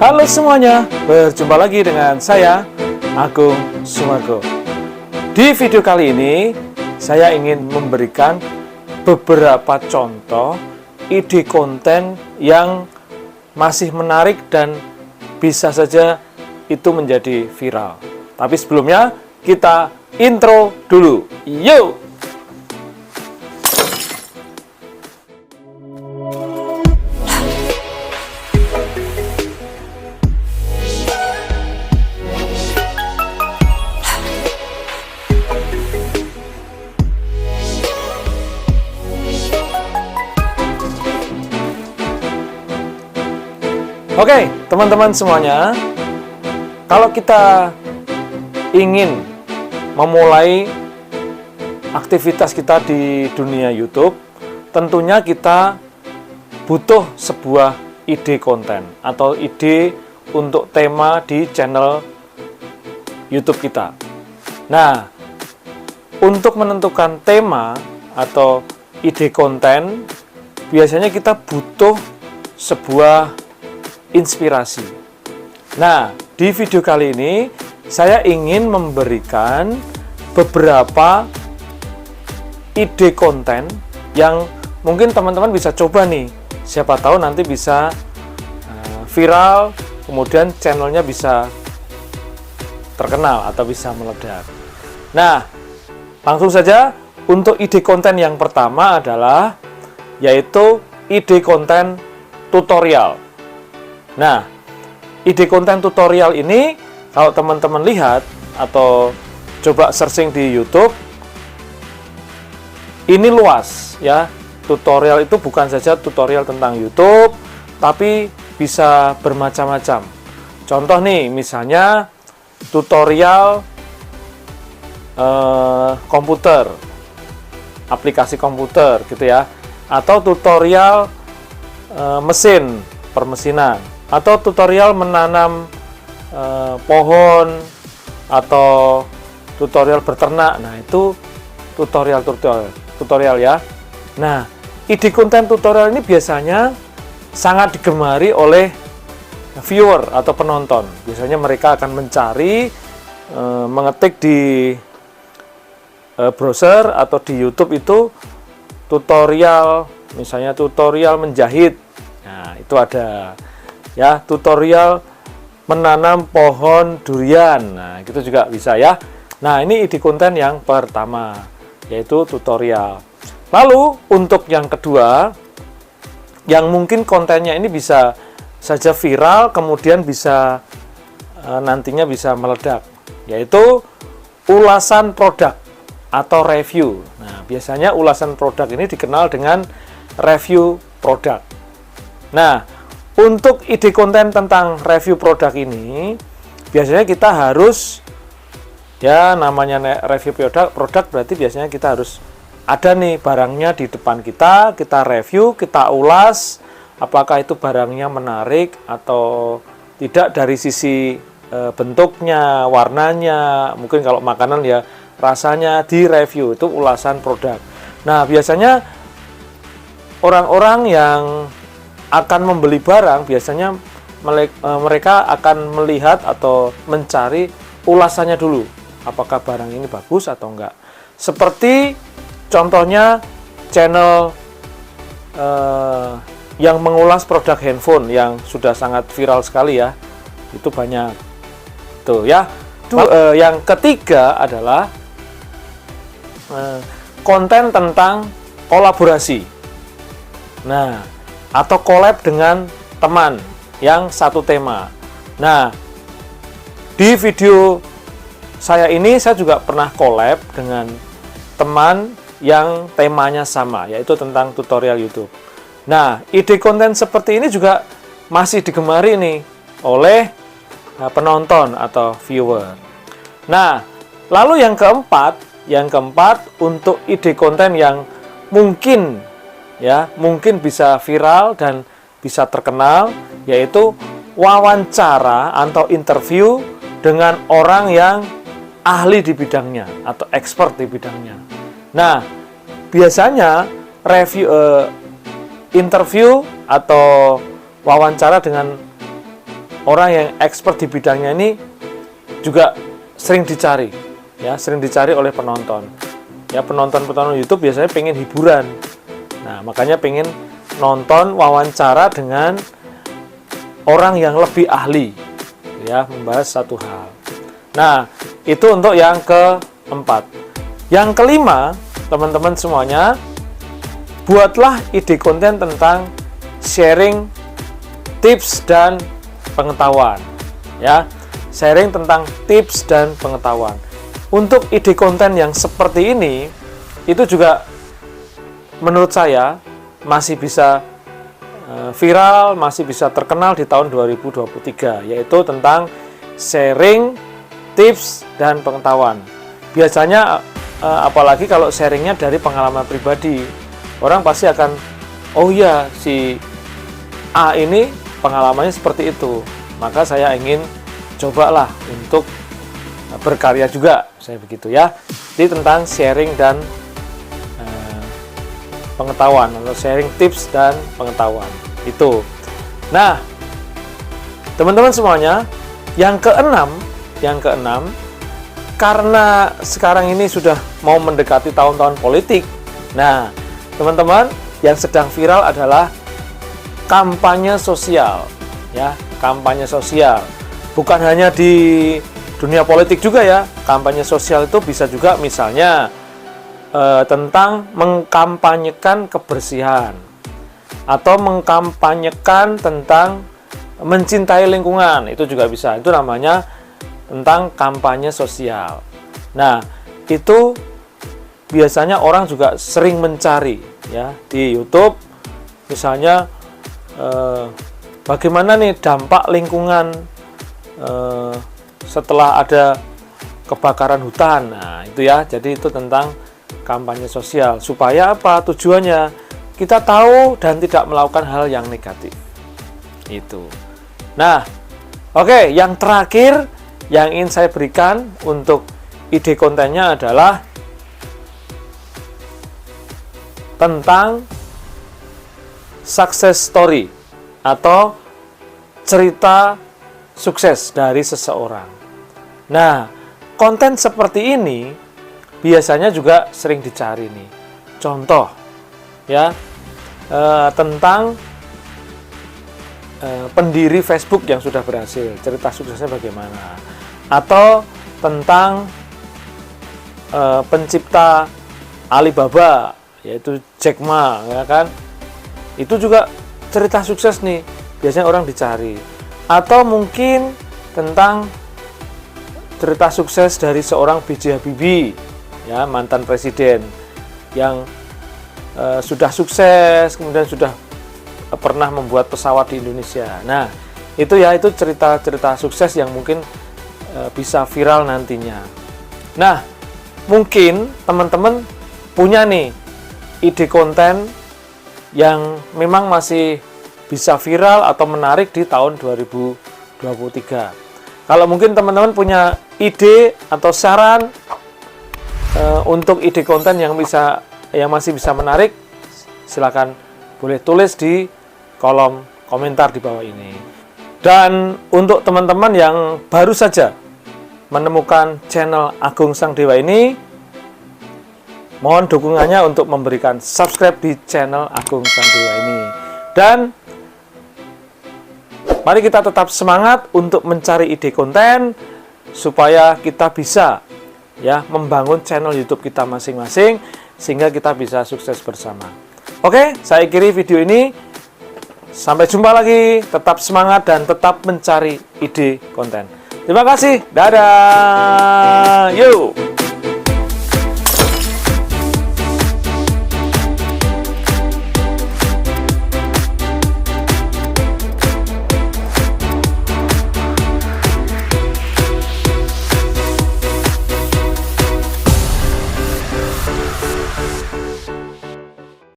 Halo semuanya, berjumpa lagi dengan saya, Agung Sumargo. Di video kali ini, saya ingin memberikan beberapa contoh ide konten yang masih menarik dan bisa saja itu menjadi viral. Tapi sebelumnya, kita intro dulu. Yuk! Oke, teman-teman semuanya, kalau kita ingin memulai aktivitas kita di dunia YouTube, tentunya kita butuh sebuah ide konten atau ide untuk tema di channel YouTube kita. Nah, untuk menentukan tema atau ide konten, biasanya kita butuh sebuah inspirasi. Nah, di video kali ini saya ingin memberikan beberapa ide konten yang mungkin teman-teman bisa coba nih. Siapa tahu nanti bisa viral, kemudian channelnya bisa terkenal atau bisa meledak. Nah, langsung saja untuk ide konten yang pertama adalah yaitu ide konten tutorial. Nah, ide konten tutorial ini kalau teman-teman lihat atau coba searching di YouTube, ini luas ya. Tutorial itu bukan saja tutorial tentang YouTube, tapi bisa bermacam-macam. Contoh nih, misalnya tutorial komputer, aplikasi komputer gitu ya, atau tutorial mesin, permesinan, atau tutorial menanam pohon, atau tutorial berternak. Nah, itu tutorial ya. Nah, ide konten tutorial ini biasanya sangat digemari oleh viewer atau penonton. Biasanya mereka akan mencari, mengetik di browser atau di YouTube itu tutorial, misalnya tutorial menjahit. Nah, itu ada ya, tutorial menanam pohon durian. Nah, itu juga bisa ya. Nah, ini ide konten yang pertama, yaitu tutorial. Lalu untuk yang kedua, yang mungkin kontennya ini bisa saja viral, kemudian bisa nantinya bisa meledak, yaitu ulasan produk atau review. Nah, biasanya ulasan produk ini dikenal dengan review produk. Nah, untuk ide konten tentang review produk ini, biasanya kita harus, ya namanya review produk berarti biasanya kita harus ada nih barangnya di depan kita review, kita ulas, apakah itu barangnya menarik atau tidak dari sisi bentuknya, warnanya, mungkin kalau makanan ya rasanya, di review, itu ulasan produk. Nah, biasanya orang-orang yang akan membeli barang, biasanya mereka akan melihat atau mencari ulasannya dulu, apakah barang ini bagus atau enggak. Seperti contohnya channel yang mengulas produk handphone yang sudah sangat viral sekali ya, itu banyak tuh ya. Yang ketiga adalah konten tentang kolaborasi. Nah, atau collab dengan teman yang satu tema. Nah, di video saya ini saya juga pernah collab dengan teman yang temanya sama, yaitu tentang tutorial YouTube. Nah, ide konten seperti ini juga masih digemari nih oleh penonton atau viewer. Nah, lalu yang keempat untuk ide konten yang mungkin bisa viral dan bisa terkenal, yaitu wawancara atau interview dengan orang yang ahli di bidangnya atau expert di bidangnya. Nah, biasanya interview atau wawancara dengan orang yang expert di bidangnya ini juga sering dicari, ya, sering dicari oleh penonton. Ya, penonton YouTube biasanya pengen hiburan. Nah, makanya pengen nonton wawancara dengan orang yang lebih ahli, ya, membahas satu hal. Nah, itu untuk yang keempat. Yang kelima, teman-teman semuanya, buatlah ide konten tentang sharing tips dan pengetahuan, ya, sharing tentang tips dan pengetahuan. Untuk ide konten yang seperti ini, itu juga menurut saya masih bisa viral, masih bisa terkenal di tahun 2023, yaitu tentang sharing tips dan pengetahuan. Biasanya apalagi kalau sharingnya dari pengalaman pribadi, orang pasti akan, oh iya, si A ini pengalamannya seperti itu, maka saya ingin cobalah untuk berkarya juga, saya begitu, ya. Jadi tentang sharing dan pengetahuan, atau sharing tips dan pengetahuan itu. Nah, teman-teman semuanya, yang keenam, karena sekarang ini sudah mau mendekati tahun-tahun politik. Nah, teman-teman, yang sedang viral adalah kampanye sosial, ya, kampanye sosial. Bukan hanya di dunia politik juga, ya. Kampanye sosial itu bisa juga misalnya tentang mengkampanyekan kebersihan, atau mengkampanyekan tentang mencintai lingkungan, itu juga bisa. Itu namanya tentang kampanye sosial. Nah, itu biasanya orang juga sering mencari, ya, di YouTube, misalnya bagaimana nih dampak lingkungan setelah ada kebakaran hutan. Nah, itu, ya, jadi itu tentang kampanye sosial. Supaya apa? Tujuannya kita tahu dan tidak melakukan hal yang negatif. Itu. Nah, oke, yang terakhir yang ingin saya berikan untuk ide kontennya adalah tentang success story atau cerita sukses dari seseorang. Nah, konten seperti ini biasanya juga sering dicari nih. Contoh, ya, tentang pendiri Facebook yang sudah berhasil, cerita suksesnya bagaimana, atau tentang pencipta Alibaba, yaitu Jack Ma, ya kan? Itu juga cerita sukses nih, biasanya orang dicari. Atau mungkin tentang cerita sukses dari seorang B.J. Habibie, ya, mantan presiden yang sudah sukses, kemudian sudah pernah membuat pesawat di Indonesia. Nah, itu, ya, itu cerita-cerita sukses yang mungkin bisa viral nantinya. Nah, mungkin teman-teman punya nih ide konten yang memang masih bisa viral atau menarik di tahun 2023. Kalau mungkin teman-teman punya ide atau saran untuk ide konten yang masih bisa menarik, silakan boleh tulis di kolom komentar di bawah ini. Dan untuk teman-teman yang baru saja menemukan channel Agung Sang Dewa ini, mohon dukungannya untuk memberikan subscribe di channel Agung Sang Dewa ini. Dan mari kita tetap semangat untuk mencari ide konten supaya kita bisa, ya, membangun channel YouTube kita masing-masing sehingga kita bisa sukses bersama. Oke, saya akhiri video ini. Sampai jumpa lagi. Tetap semangat dan tetap mencari ide konten. Terima kasih. Dadah.